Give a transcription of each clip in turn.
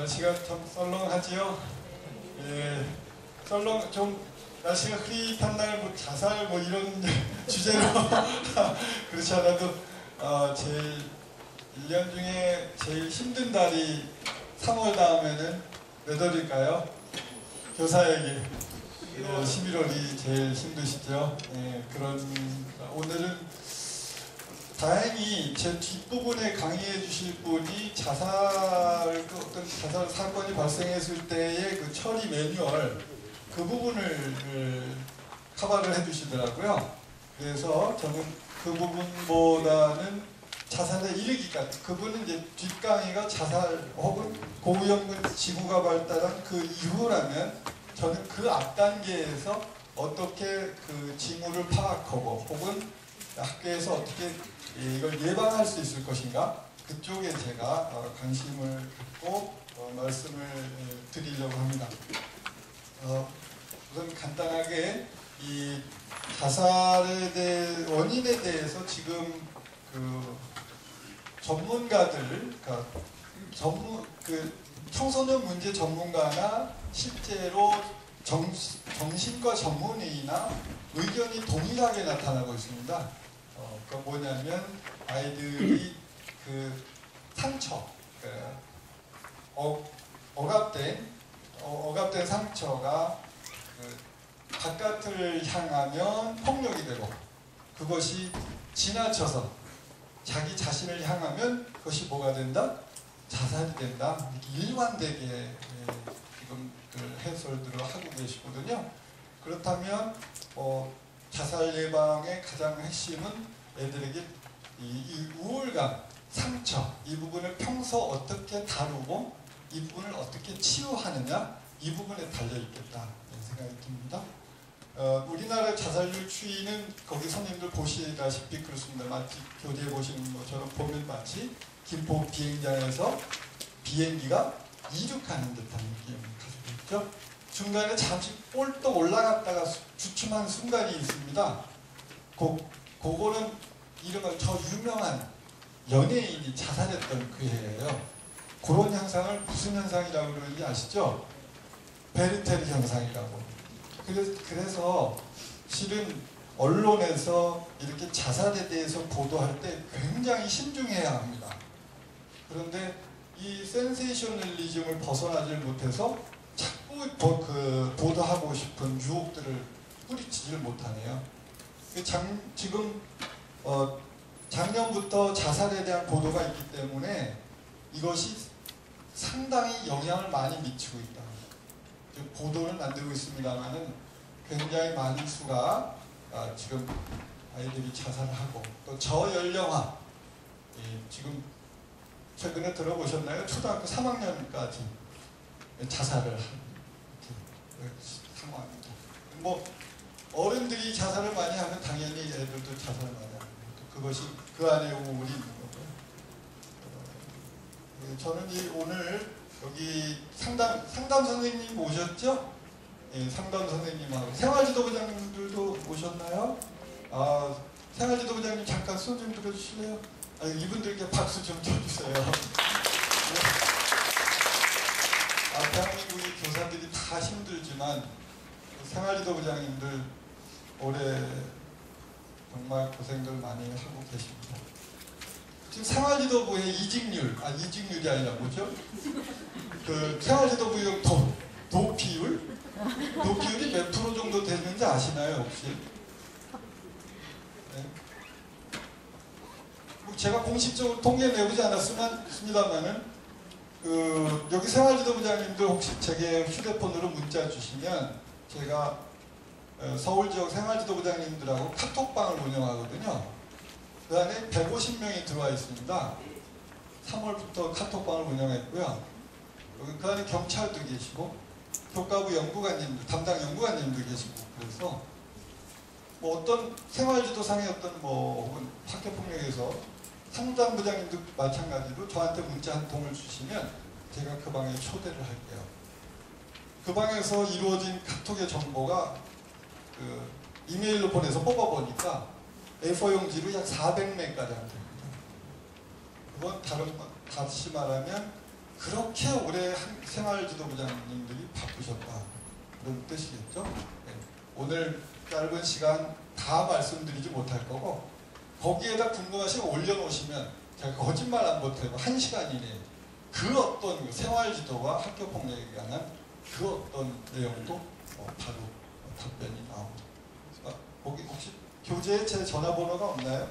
날씨가 좀 썰렁하지요? 예, 썰렁 좀 날씨가 흐릿한 날 뭐 자살 뭐 이런 주제로 그렇지 않아도 제일 1년 중에 제일 힘든 달이 3월 다음에는 몇 월일까요? 교사에게 11월이 제일 힘드시죠? 예, 그런 오늘은 다행히 제 뒷부분에 강의해 주실 분이 어떤 자살 사건이 발생했을 때의 그 처리 매뉴얼 그 부분을 커버를 해 주시더라고요. 그래서 저는 그 부분보다는 자살에 이르기까지 그분은 이제 뒷강의가 자살 혹은 고위험군 지구가 발달한 그 이후라면 저는 그 앞 단계에서 어떻게 그 징후를 파악하고 혹은 학교에서 어떻게 이걸 예방할 수 있을 것인가 그쪽에 제가 관심을 갖고 말씀을 드리려고 합니다. 우선 간단하게 이 자살에 대해 원인에 대해서 지금 그 전문가들, 청소년 문제 전문가나 실제로 정신과 전문의나 의견이 동일하게 나타나고 있습니다. 그건 뭐냐면 아이들이 그 상처, 억압된 상처가 그 바깥을 향하면 폭력이 되고 그것이 지나쳐서 자기 자신을 향하면 그것이 뭐가 된다? 자살이 된다. 이렇게 일관되게 지금 해설들을 하고 계시거든요. 그렇다면 자살 예방의 가장 핵심은 애들에게 이 우울감, 상처 이 부분을 평소 어떻게 다루고 이 부분을 어떻게 치유하느냐 이 부분에 달려있겠다 이런 생각이 듭니다. 우리나라 자살률 추이는 거기 선생님들 보시다시피 그렇습니다. 마치 교재에 보시는 것처럼 보면 마치 김포 비행장에서 비행기가 이륙하는 듯한 느낌을 가지고 있죠. 중간에 잠시 볼떡 올라갔다가 주춤한 순간이 있습니다. 그거는 이름은 저 유명한 연예인이 자살했던 그 해예요. 그런 현상을 무슨 현상이라고 그러는지 아시죠? 베르테르 현상이라고. 그래서 실은 언론에서 이렇게 자살에 대해서 보도할 때 굉장히 신중해야 합니다. 그런데 이 센세이셔널리즘을 벗어나질 못해서 자꾸 보도하고 싶은 유혹들을 뿌리치질 못하네요. 지금 작년부터 자살에 대한 보도가 있기 때문에 이것이 상당히 영향을 많이 미치고 있다. 보도를 만들고 있습니다만은 굉장히 많은 수가 지금 아이들이 자살을 하고 또 저연령화 지금 최근에 들어보셨나요? 초등학교 3학년까지 자살을 하는 상황입니다. 뭐 어른들이 자살을 많이 하면 당연히 애들도 자살을 많이 하고 그것이 그 안에 우울이 있는 거고요. 저는 오늘 여기 상담 선생님 오셨죠? 예, 상담 선생님하고 생활지도부장님들도 오셨나요? 생활지도부장님 잠깐 손 좀 들어주실래요? 이분들께 박수 좀 쳐주세요. 대한민국의 교사들이 다 힘들지만 생활지도부장님들 올해 정말 고생들 많이 하고 계십니다. 지금 생활지도부의 이직률이 아니라 뭐죠? 그 생활지도부의 도피율이 몇 프로 정도 되는지 아시나요 혹시? 네. 제가 공식적으로 통계 내보지 않았습니다만은 여기 생활지도부장님들 혹시 제게 휴대폰으로 문자 주시면 제가 서울 지역 생활지도부장님들하고 카톡방을 운영하거든요. 그 안에 150명이 들어와 있습니다. 3월부터 카톡방을 운영했고요. 그 안에 경찰도 계시고 교과부 연구관님들, 담당 연구관님도 계시고 그래서 뭐 어떤 생활지도상의 혹은 학교폭력에서 상담부장님도 마찬가지로 저한테 문자 한 통을 주시면 제가 그 방에 초대를 할게요. 그 방에서 이루어진 카톡의 정보가 이메일로 보내서 뽑아보니까 A4 용지로 약 400매까지 안 됩니다. 그건 다시 말하면 그렇게 오래 생활지도부장님들이 바쁘셨다. 그런 뜻이겠죠. 네. 오늘 짧은 시간 다 말씀드리지 못할 거고 거기에다 궁금하시면 올려놓으시면 제가 거짓말 안 못해도 1시간 이내에 그 어떤 생활지도와 학교폭력에 관한 그 어떤 내용도 바로 답변이 나옵니다. 거기 혹시 교재에 제 전화번호가 없나요?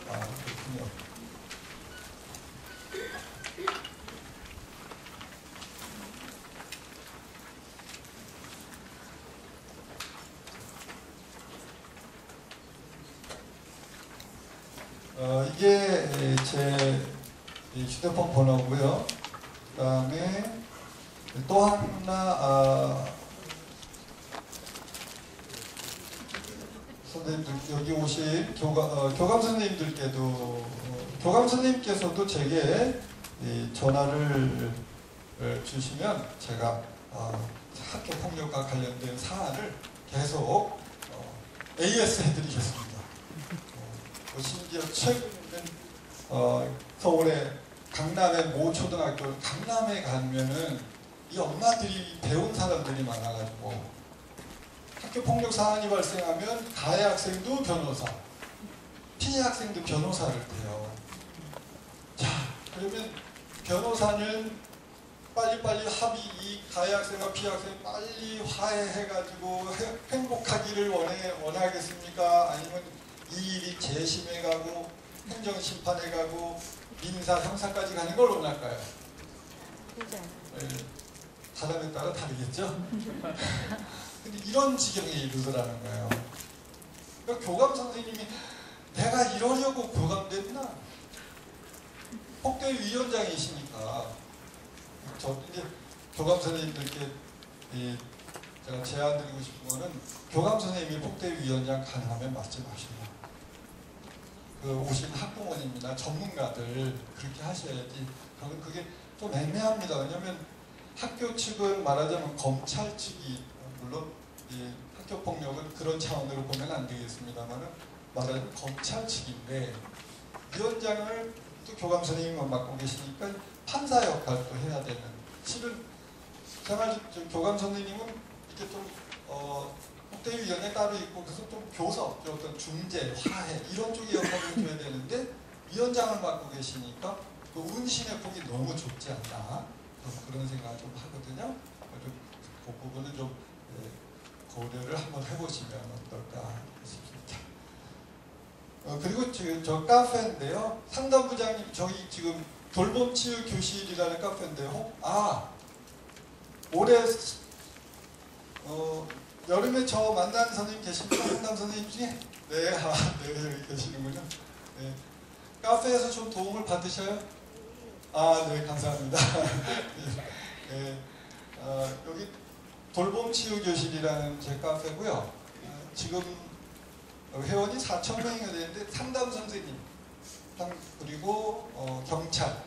아, 그렇군요. 이게 제 휴대폰 번호고요. 그 다음에 또 하나 선생님들 여기 오신 교감 선생님들께도 교감 선생님께서도 제게 전화를 주시면 제가 학교 폭력과 관련된 사안을 계속 AS 해드리겠습니다. 심지어 최근에는 서울의 강남의 모 초등학교 강남에 가면은 이 엄마들이 배운 사람들이 많아가지고 학교 폭력 사안이 발생하면 가해 학생도 변호사, 피해 학생도 변호사를 해요. 자, 그러면 변호사는 빨리빨리 이 가해 학생과 피해 학생 빨리 화해해가지고 행복하기를 원하겠습니까? 아니면 이 일이 재심에 가고 행정심판에 가고 민사 형사까지 가는 걸 원할까요? 네, 사람에 따라 다르겠죠? 근데 이런 지경에 이르더라는 거예요. 그러니까 교감 선생님이 내가 이러려고 교감됐나? 폭대위원장이시니까 저 이제 교감 선생님들께 제가 제안드리고 싶은 거는 교감 선생님이 폭대위원장 가능하면 맡지 마시고 오신 학부모님이나 전문가들 그렇게 하셔야지. 그러면 그게 좀 애매합니다. 왜냐하면 학교 측은 말하자면 검찰 측이 물론 학교 폭력은 그런 차원으로 보면 안 되겠습니다만은 말하자면 검찰 측인데 위원장을 또 교감 선생님만 맡고 계시니까 판사 역할도 해야 되는. 실은 교감 선생님은 이렇게 좀 폭대위원회 따로 있고 그래서 좀 교섭, 어떤 중재, 화해 이런 쪽의 역할을 해줘야 되는데 위원장을 맡고 계시니까 그 운신의 폭이 너무 좁지 않나 그런 생각을 좀 하거든요. 그 부분은 좀 고려를 한번 해보시면 어떨까 싶습니다. 그리고 저 카페인데요. 상담부장님 저희 지금 돌봄치유 교실이라는 카페인데요. 올해 여름에 저 만난 선생님 계십니까? 상담 선생님 중에? 네, 여기 계시는군요. 네. 카페에서 좀 도움을 받으셔요? 네, 감사합니다. 네, 여기 돌봄치유교실이라는 제 카페고요. 지금 회원이 4,000명이 되는데 상담 선생님, 그리고 경찰,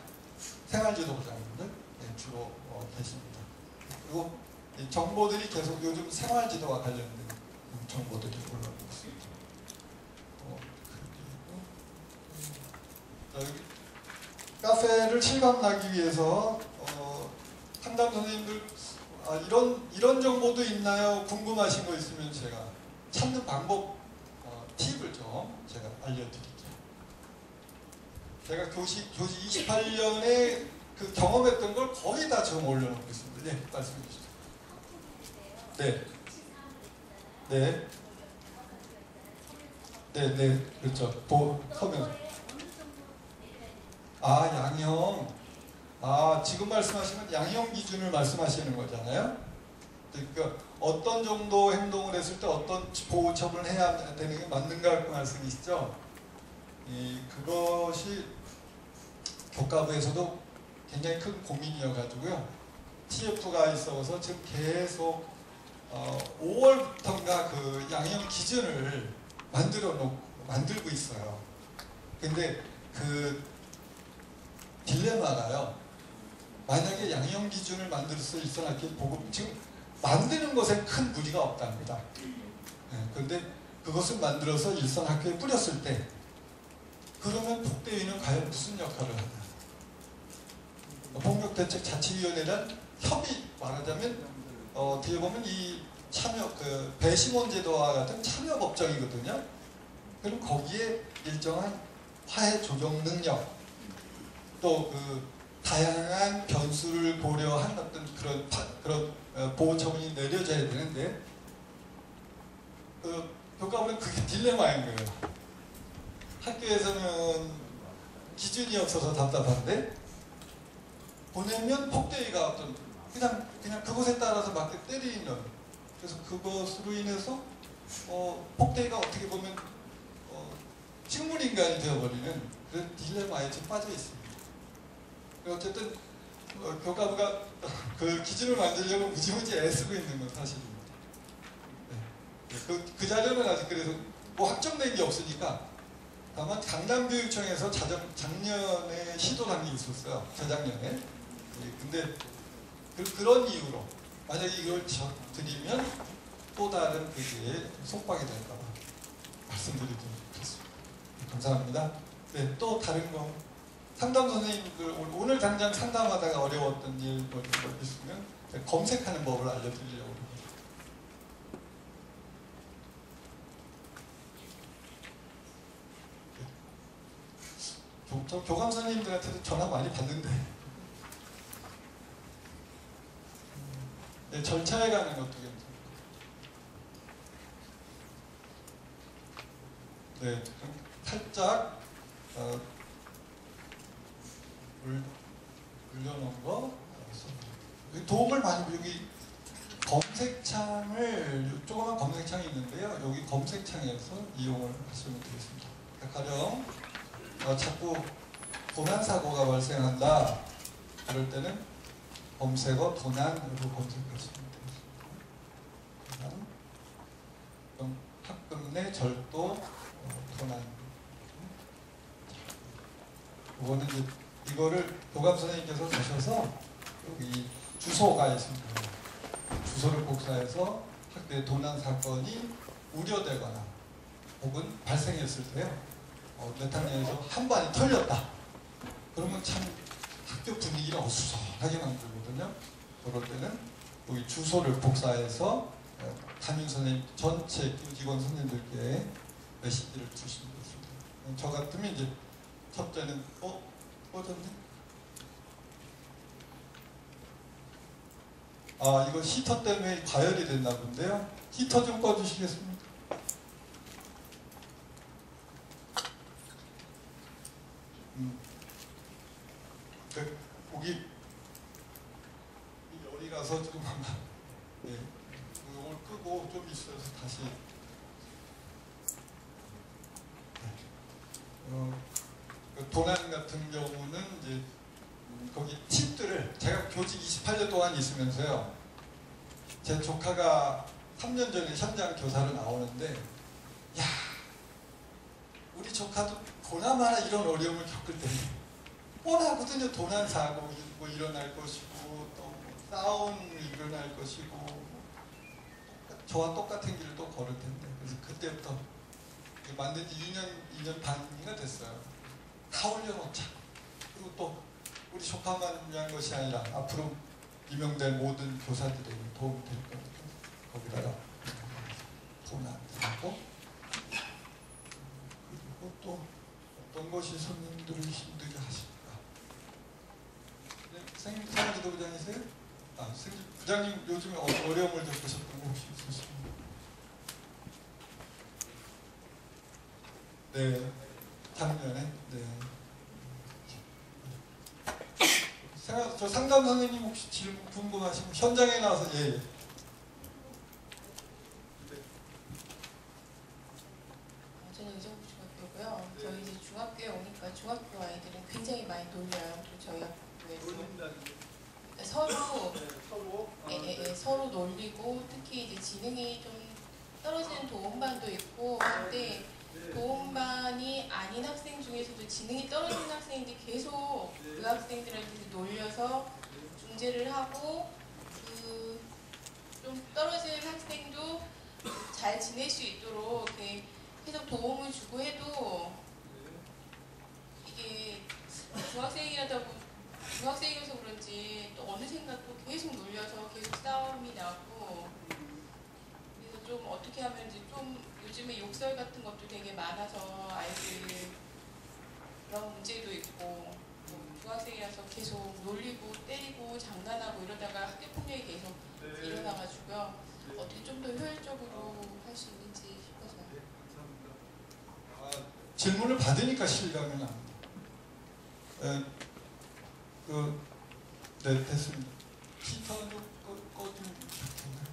생활지도부장님들 주로 계십니다. 그리고 이 정보들이 계속 요즘 생활지도와 관련된 정보들이 올라오고 있습니다. 카페를 실감나기 위해서 상담 선생님들 이런 정보도 있나요? 궁금하신 거 있으면 제가 찾는 방법 팁을 좀 제가 알려드릴게요. 제가 교시 28년에 그 경험했던 걸 거의 다 지금 올려놓고 있습니다. 네, 말씀해 주시죠. 네. 네. 네, 그렇죠. 서면. 양형. 지금 말씀하시는 양형 기준을 말씀하시는 거잖아요. 그러니까 어떤 정도 행동을 했을 때 어떤 보호 처분을 해야 되는 게 맞는가 그 말씀이시죠. 그것이 교과부에서도 굉장히 큰 고민이어가지고요. TF가 있어서 지금 계속 5월부터인가 그 양형 기준을 만들고 있어요. 근데 그 딜레마가요. 만약에 양형 기준을 만들어서 일선학교에 보고 지금 만드는 것에 큰 무리가 없답니다. 그런데 그것을 만들어서 일선학교에 뿌렸을 때 그러면 폭대위는 과연 무슨 역할을 하나? 폭력대책자치위원회란 협의 말하자면 어떻게 보면 이 참여 배심원 제도와 같은 참여 법정이거든요. 그럼 거기에 일정한 화해 조정 능력 또 다양한 변수를 고려한 어떤 그런 보호 처분이 내려져야 되는데 교과보면 그게 딜레마인 거예요. 학교에서는 기준이 없어서 답답한데 보내면 폭대위가 어떤 그냥 그것에 따라서 맞게 때리는 그래서 그것으로 인해서 폭대위가 어떻게 보면 식물인간이 되어버리는 그런 딜레마에 좀 빠져 있습니다. 어쨌든 교과부가 그 기준을 만들려고 무지무지 애쓰고 있는 건 사실입니다. 네. 그 자료는 아직 그래서 뭐 확정된 게 없으니까 다만 강남교육청에서 작년에 시도한 게 있었어요. 재작년에. 네. 근데 그런 이유로 만약에 이걸 드리면 또 다른 그게 속박이 될까봐 말씀드리도록 하겠습니다. 네, 감사합니다. 네, 또 다른 거 상담 선생님들 오늘 당장 상담하다가 어려웠던 일 있으면 검색하는 법을 알려드리려고 합니다. 저 교감 선생님들한테도 전화 많이 받는데 네, 절차에 가는 것도 괜찮아요. 네, 살짝 올려놓은 거 도움을 많이 여기 검색창을 조그만 검색창이 있는데요. 여기 검색창에서 이용을 하시면 되겠습니다. 가령 자꾸 도난 사고가 발생한다. 그럴 때는 검색어 도난으로 검색하시면 되겠습니다. 도난, 학급 내 절도 도난. 이거는 이제 이거를 교감 선생님께서 가셔서 여기 주소가 있습니다. 주소를 복사해서 학교에 도난 사건이 우려되거나 혹은 발생했을 때요. 몇 학년에서 한 반이 털렸다. 그러면 참 학교 분위기를 어수선하게 만들거든요. 그럴 때는 여기 주소를 복사해서 담임 선생님 전체 교직원 선생님들께 메시지를 주시면 되겠습니다. 저 같으면 이제 첫째는 꺼졌네? 아, 이거 히터 때문에 과열이 됐나 본데요. 히터 좀 꺼주시겠습니까? 거기 열이 가서 좀 네, 이걸 끄고 좀 있어서 다시 도난 같은 경우는 이제 거기 팁들을 제가 교직 28년 동안 있으면서요. 제 조카가 3년 전에 현장 교사로 나오는데 야 우리 조카도 보나마나 이런 어려움을 겪을 때 뻔하거든요. 도난 사고 뭐 일어날 것이고 또 싸움 일어날 것이고 저와 똑같은 길을 또 걸을 텐데 그래서 그때부터 만든 지 2년 반이나 됐어요. 다 올려놓자. 그리고 또 우리 조카만 위한 것이 아니라 앞으로 임용될 모든 교사들에게 도움이 될 거니까 거기다가 도난하고 그리고 또 어떤 것이 손님들을 힘들게 하실까? 네, 선생님 사회지도 부장이세요? 아, 선생님 부장님 요즘에 어려움을 겪으셨던 거 혹시 있으십니까? 네, 작년에 네. 저 상담 선생님 혹시 질문 궁금하시면 현장에 나와서 예. 저는 의정부 중학교고요. 네. 저희 이제 중학교에 오니까 중학교 아이들은 굉장히 많이 놀려요. 저희 학교에서 서로 놀리고 특히 이제 지능이 좀 떨어지는 도움반도 있고 근데 도움반이 아닌 학생 중에서도 지능이 떨어지는 학생인데 계속 그 학생들한테 놀려서 중재를 하고 좀 떨어지는 학생도 잘 지낼 수 있도록 이렇게 계속 도움을 주고 해도 이게 중학생이라다 중학생이어서 그런지 또 어느 생각 또 계속 놀려서 계속 싸움이 나고, 그래서 좀 어떻게 하면 이제 좀 요즘에 욕설 같은 것도 되게 많아서 아이들 그런 문제도 있고, 뭐 중학생이라서 계속 놀리고 때리고 장난하고 이러다가 학교 폭력이 계속 일어나가지고요. 어떻게 좀 더 효율적으로 할 수 있는지 싶어서요. 질문을 받으니까 실감이 납니다. 네, 됐습니다. 히터는 좀 꺼주면 좋겠는데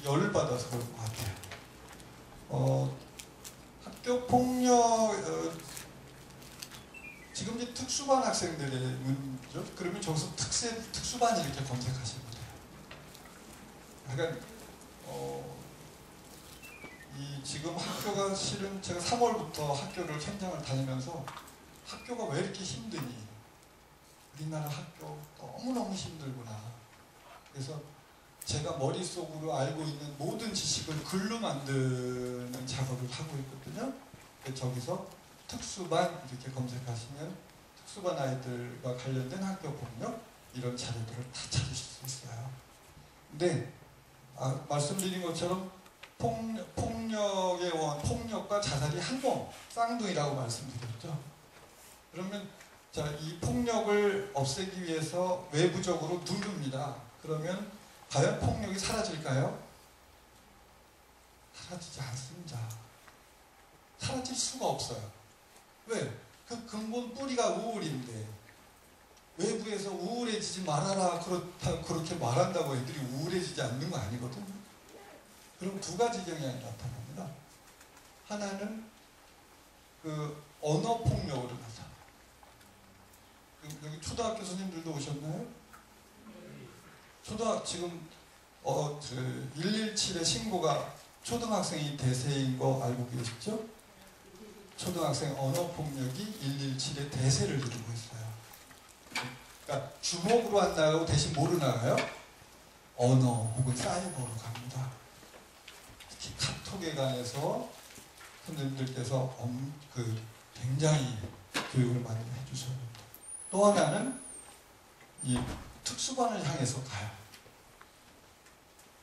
열을 받아서 그럴 것 같아요. 학교 폭력 지금 이제 특수반 학생들의 문제죠. 그러면 저기서 특수반 이렇게 검색하시면 돼요. 그러니까 이 지금 학교가 실은 제가 3월부터 학교를 현장을 다니면서 학교가 왜 이렇게 힘드니? 우리나라 학교 너무너무 힘들구나. 그래서 제가 머릿속으로 알고 있는 모든 지식을 글로 만드는 작업을 하고 있거든요. 저기서 특수반 이렇게 검색하시면 특수반 아이들과 관련된 학교 폭력 이런 자료들을 다 찾으실 수 있어요. 근데 말씀드린 것처럼 폭력의 원, 폭력과 자살이 한몸, 쌍둥이라고 말씀드렸죠. 그러면 자, 이 폭력을 없애기 위해서 외부적으로 누릅니다. 그러면 과연 폭력이 사라질까요? 사라지지 않습니다. 사라질 수가 없어요. 왜? 그 근본 뿌리가 우울인데 외부에서 우울해지지 말아라 그렇게 말한다고 애들이 우울해지지 않는 거 아니거든요. 그럼 두 가지 경향이 나타납니다. 하나는 그 언어 폭력으로 나타납니다. 여기 초등학교 선생님들도 오셨나요? 지금 117의 신고가 초등학생이 대세인 거 알고 계시죠? 초등학생 언어 폭력이 117의 대세를 이루고 있어요. 그러니까 주먹으로 안 나가고 대신 뭐로 나가요? 언어 혹은 사이버로 갑니다. 특히 카톡에 관해서 선생님들께서 굉장히 교육을 많이 해주셔야 됩니다. 또 하나는 이 특수반을 향해서 가요.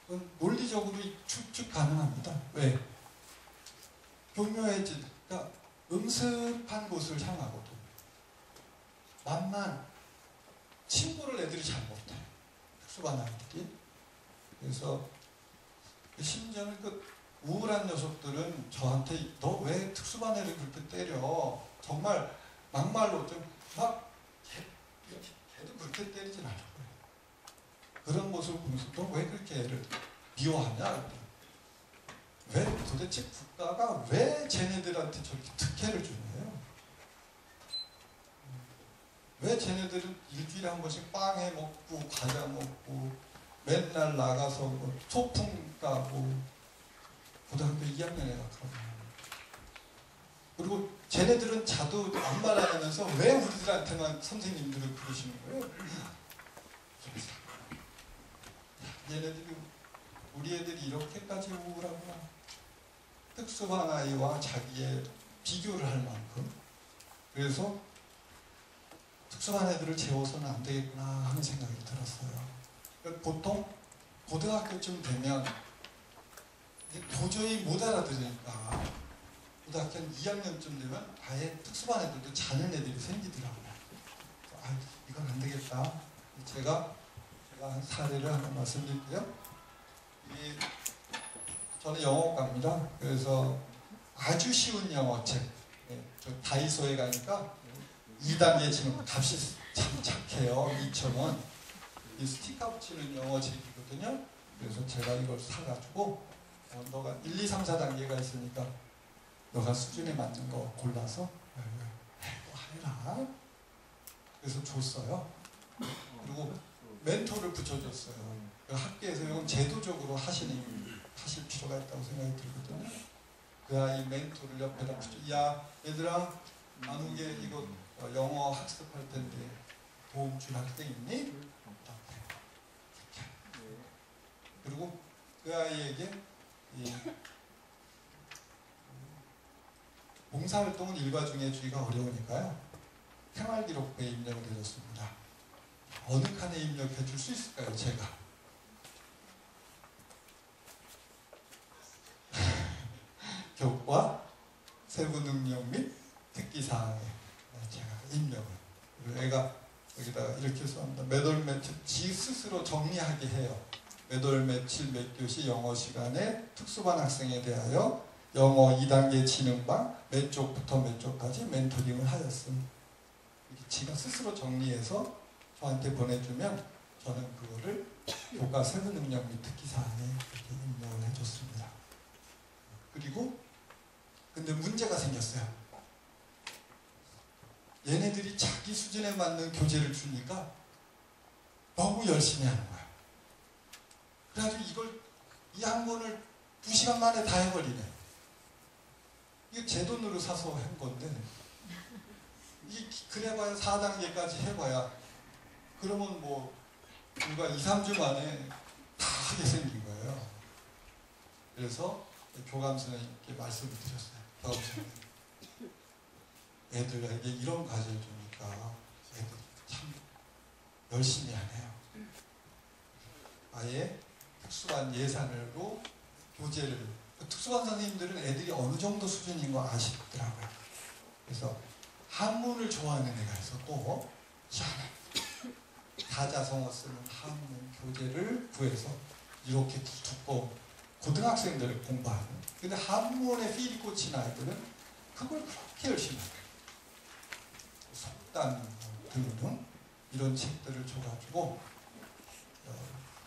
그건 논리적으로 추측 가능합니다. 왜? 교묘해진, 그러니까 음습한 곳을 향하거든. 만만 친구를 애들이 잘 못해요. 특수반 아이들이. 그래서 심지어는 그 우울한 녀석들은 저한테 너 왜 특수반 애를 그렇게 때려? 정말 막말로 막 걔도 그렇게 때리진 않을 거예요. 그런 모습을 보면서 너 왜 그렇게 애를 미워하냐? 왜 도대체 국가가 왜 쟤네들한테 저렇게 특혜를 주나요? 왜 쟤네들은 일주일에 한 번씩 빵 해 먹고 과자 먹고 맨날 나가서 뭐 소풍 가고 고등학교 2학년에 가거든요. 그리고 쟤네들은 자도 아무 말 안 하면서 왜 우리들한테만 선생님들은 그러시는 거예요? 얘네들이 우리 애들이 이렇게까지 우울하구나. 특수반 아이와 자기의 비교를 할 만큼. 그래서 특수반 애들을 재워서는 안 되겠구나 하는 생각이 들었어요. 보통 고등학교쯤 되면 도저히 못 알아들으니까 고등학교 2학년쯤 되면 아예 특수반 애들도 자는 애들이 생기더라고요. 이건 안 되겠다. 제가 한 사례를 하나 말씀드릴게요. 저는 영어과입니다. 그래서 아주 쉬운 영어책. 저 다이소에 가니까 2단계 지금 값이 참 착해요. 2,000원. 이 스티커 붙이는 영어책이거든요. 그래서 제가 이걸 사가지고 너가 1, 2, 3, 4단계가 있으니까 너가 수준에 맞는 거 골라서 해라. 그래서 줬어요. 그리고 멘토를 붙여줬어요. 학교에서 이건 제도적으로 하실 필요가 있다고 생각이 들거든요. 그 아이 멘토를 옆에다 야 얘들아 아무개 이거 영어 학습할 텐데 도움 줄 학생 있니? 그리고 그 아이에게 봉사활동은 일과 중에 주기가 어려우니까요. 생활기록부에 입력을 해줬습니다. 어느 칸에 입력해 줄 수 있을까요? 제가 교과, 세부 능력 및 특기사항에 제가 입력을, 그리고 애가 여기다가 이렇게 써합니다. 몇 월 며칠 지 스스로 정리하게 해요. 몇 월 며칠 몇 교시 영어 시간에 특수반 학생에 대하여 영어 2단계 지능반 몇 쪽부터 몇 쪽까지 멘토링을 하였음. 이렇게 지가 스스로 정리해서 저한테 보내주면 저는 그거를 교과 세부 능력 및 특기사항에 이렇게 입력을 해줬습니다. 그리고 근데 문제가 생겼어요. 얘네들이 자기 수준에 맞는 교재를 주니까 너무 열심히 하는 거야. 그래가지고 이걸 이 한 권을 2시간 만에 다 해버리네. 이거 제 돈으로 사서 한 건데 이 그래봐야 4단계까지 해봐야 그러면 뭐 누가 2, 3주 만에 다 하게 생긴 거예요. 그래서 교감 선생님께 말씀을 드렸어요. 교감 선생님, 애들에게 이런 과제를 주니까 애들이 참 열심히 하네요. 아예 특수반 예산으로 교재를, 특수반 선생님들은 애들이 어느 정도 수준인 거 아시더라고요. 그래서 한문을 좋아하는 애가 있었고 희한해. 다자성어 쓰는 한문 교재를 구해서 이렇게 두꺼운 고등학생들을 공부하는, 근데 한문에 필이 꽂힌 아이들은 그걸 그렇게 열심히 해요. 속단 등등 이런 책들을 줘가지고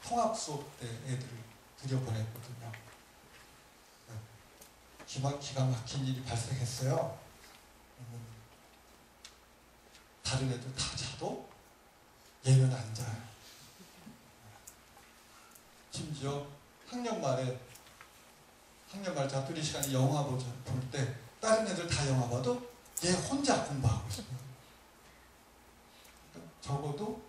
통합 수업 때 애들을 들여보냈거든요. 기가 막힌 일이 발생했어요. 다른 애들 다 자도 얘는 안 자요. 심지어 학년 말 자투리 시간에 영화 볼 때 다른 애들 다 영화 봐도 얘 혼자 공부하고 있어요. 적어도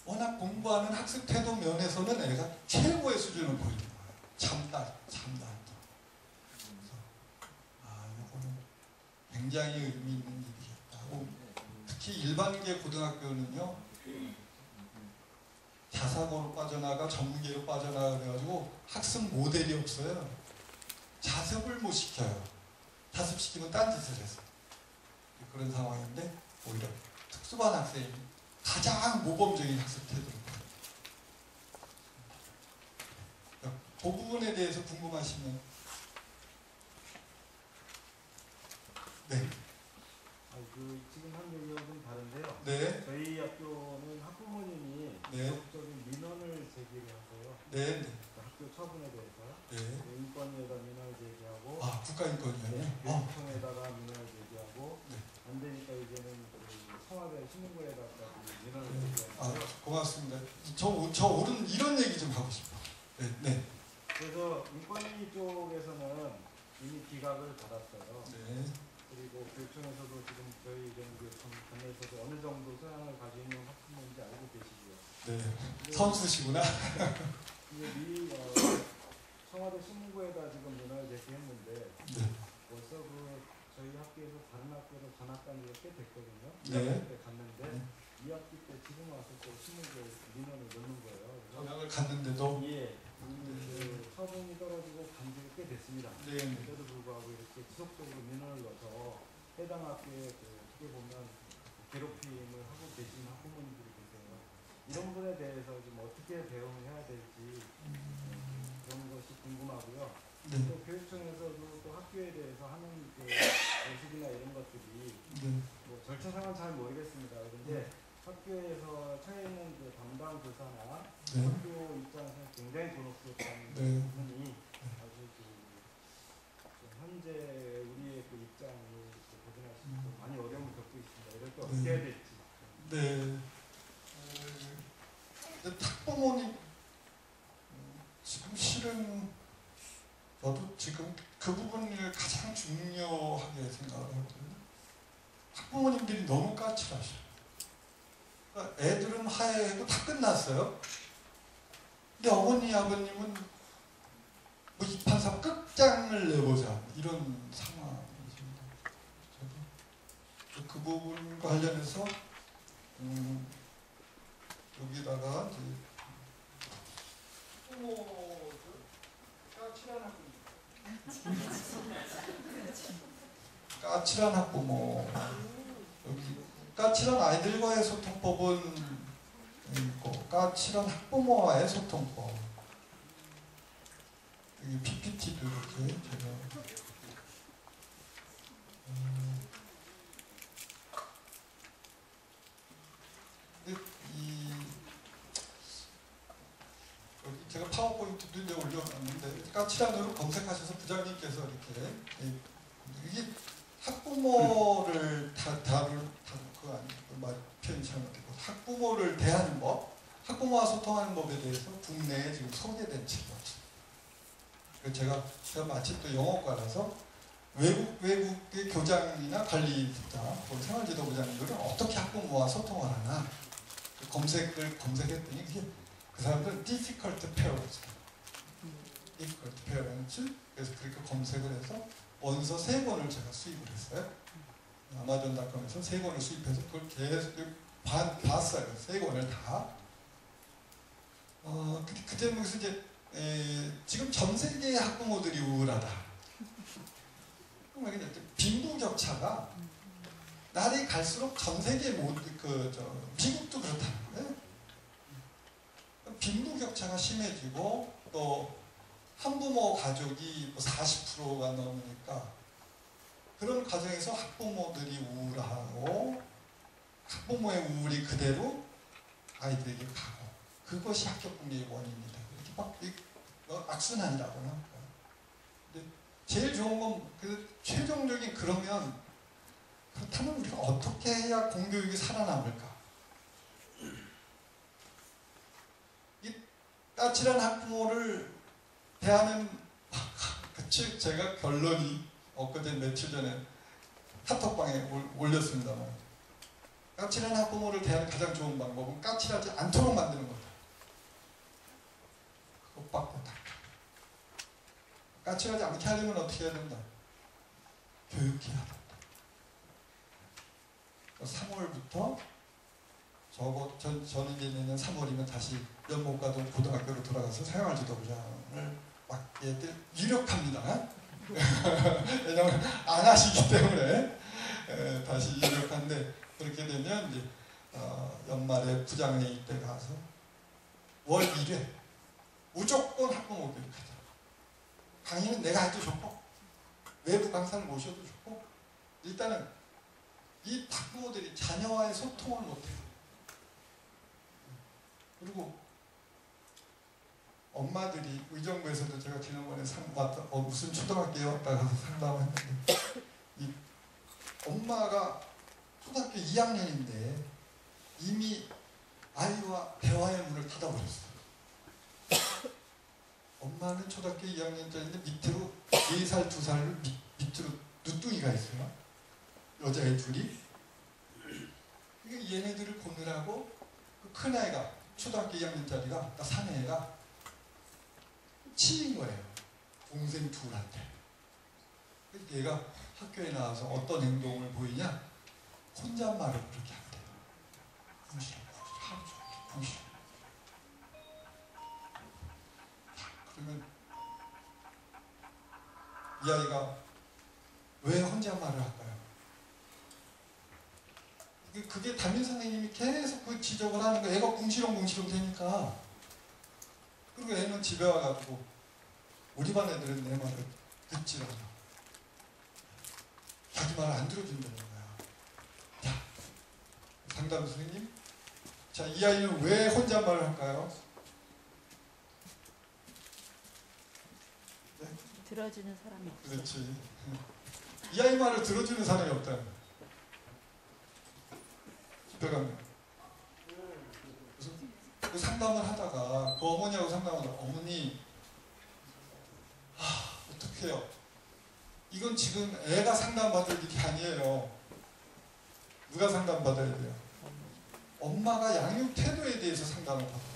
워낙 공부하는 학습 태도 면에서는 애가 최고의 수준을 보이는 거예요. 참다. 그래서 이거는 굉장히 의미 있는 일이겠다. 특히 일반계 고등학교는요, 자사고로 빠져나가 전문계로 빠져나가 그래가지고 학습 모델이 없어요. 자습을 못 시켜요. 자습시키면 딴짓을 해서. 그런 상황인데 오히려 특수반 학생이 가장 모범적인 학습 태도를 보여요. 그 부분에 대해서 궁금하시면 네. 지금 한 얘기와 좀 다른데요. 네. 저희 학교는 학부모님이 지속적인 민원을 제기를 하세요. 네. 학교 처분에 대해서. 네. 인권위에다 민원을 제기하고. 국가인권위원회. 네. 교육청에다가 민원을 제기하고. 네. 안 되니까 이제는 청와대 신문고에다까지 민원을 제기하고요. 고맙습니다. 저 오른 이런 얘기 좀 하고 싶어요. 네. 그래서 인권위 쪽에서는 이미 기각을 받았어요. 네. 그리고 교육청에서도 지금 저희 관내에서도 어느 정도 소양을 가지고 있는 학부모인지 알고 계시고요. 네. 선수시구나. 이제 청와대 신문고에다 지금 민원을 제기했는데 네. 벌써 저희 학교에서 다른 학교로 전학 간 지가 꽤 됐거든요. 네. 그때 갔는데 2학기 때 지금 와서 또 신문고에 민원을 넣는 거예요. 전학을 갔는데도 예. 처분이 떨어지고 간 지가 꽤 됐습니다. 네. 그때도 불구하고 이렇게 지속적으로 민원을 넣어서 해당 학교에 어떻게 보면 괴롭힘을 하고 계신 학부모님들이 계세요. 이런 부분에 대해서 좀 어떻게 대응을 해야 될지 그런 것이 궁금하고요. 네. 또 교육청에서도 또 학교에 대해서 하는 모습이나 이런 것들이 뭐 절차상은 잘 모르겠습니다. 그런데 학교에서 처해 있는 담당 교사나 학교 입장에서 굉장히 곤혹스럽다는 부분이 아주 현재 우리의 입장이 고등학생도 많이 어려움을 겪고 있습니다. 이럴 때 어떻게 해야 될지. 네. 학부모님 지금 실은 저도 지금 그 부분을 가장 중요하게 생각을 하거든요. 학부모님들이 너무 까칠하셔요. 그러니까 애들은 하야해도 다 끝났어요. 근데 어머니 아버님은 뭐 이판사 끝장을 내보자 이런 상황이십니다. 저도 그 그 부분과 관련해서 여기다가 이제 까칠한 학부모, 여기 까칠한 아이들과의 소통법은 있고, 까칠한 학부모와의 소통법. 여기 PPT도 이렇게 제가 여기 제가 파워포인트도 이제 올려놨는데 까칠한으로 검색하셔서 부장님께서 이렇게 이게 학부모를 그거 아니고 표현이 잘못되고 학부모를 대하는 법, 학부모와 소통하는 법에 대해서 국내에 지금 소개된 책이었어요. 제가 마침 또 영어과라서 외국의 교장이나 관리자, 생활지도부장님들은 어떻게 학부모와 소통을 하나 검색했더니 그 사람들은 difficult parents, difficult parents, 그래서 그렇게 검색을 해서 원서 3권을 제가 수입을 했어요. 아마존닷컴에서 3권을 수입해서 그걸 계속 봤어요. 3권을 다. 그때 무슨 이제 지금 전 세계의 학부모들이 우울하다. 빈부격차가 날이 갈수록 전 세계 미국도 그렇다는 거예요. 빈부격차가 심해지고 또 한부모 가족이 40%가 넘으니까 그런 가정에서 학부모들이 우울하고 학부모의 우울이 그대로 아이들에게 가고 그것이 학교폭력의 원인이다. 이렇게 막 악순환이라고 합니다. 근데 제일 좋은 건 최종적인 그러면 그렇다면 우리가 어떻게 해야 공교육이 살아남을까? 이 까칠한 학부모를 대하는 제가 결론이 엊그제 며칠 전에 카톡방에 올렸습니다만 까칠한 학부모를 대하는 가장 좋은 방법은 까칠하지 않도록 만드는 거다. 그것밖에 없다. 까칠하지 않게 하려면 어떻게 해야 된다? 교육해야 된다. 3월부터 저는 이제 내년 3월이면 다시 연못가동 고등학교로 돌아가서 생활지도부장을 맡게 될 유력합니다. 왜냐면 안 하시기 때문에 다시 유력한데 그렇게 되면 이제 연말에 부장회의 때 가서 월 1회 무조건 학부모 교육하자. 강의는 내가 해도 좋고 외부 강사를 모셔도 좋고 일단은 이 학부모들이 자녀와의 소통을 못해요. 그리고 엄마들이 의정부에서도 제가 지난번에 무슨 초등학교에 왔다 가서 상담을 했는데 이 엄마가 초등학교 2학년인데 이미 아이와 대화의 문을 닫아버렸어요. 엄마는 초등학교 2학년짜리인데 밑으로 4살, 2살 밑으로 누뚱이가 있어요. 여자애 둘이. 얘네들을 보느라고 그 큰아이가 초등학교 2학년짜리가 딱 사내애가 치인 거예요. 동생 둘한테. 얘가 학교에 나와서 어떤 행동을 보이냐? 혼잣말을 그렇게 한대요. 부시러 하루 종일 부시러. 그러면 이 아이가 왜 혼잣말을 할까요? 그게 담임 선생님이 계속 그 지적을 하는 거예요. 애가 궁시렁궁시렁 되니까. 그리고 애는 집에 와가지고 우리 반 애들은 내 말을 듣질 않아. 자기 말을 안 들어준다는 거야. 자, 상담 선생님. 자, 이 아이는 왜 혼잣말을 할까요? 네? 들어주는 사람이 없어. 그렇지. 이 아이 말을 들어주는 사람이 없다는 거야. 집에 가면. 그래서 그 상담을 하다가 그 어머니하고 상담을 하다가 어머니 어떡해요. 이건 지금 애가 상담받을 일이 아니에요. 누가 상담받아야 돼요? 엄마가 양육 태도에 대해서 상담을 받아요.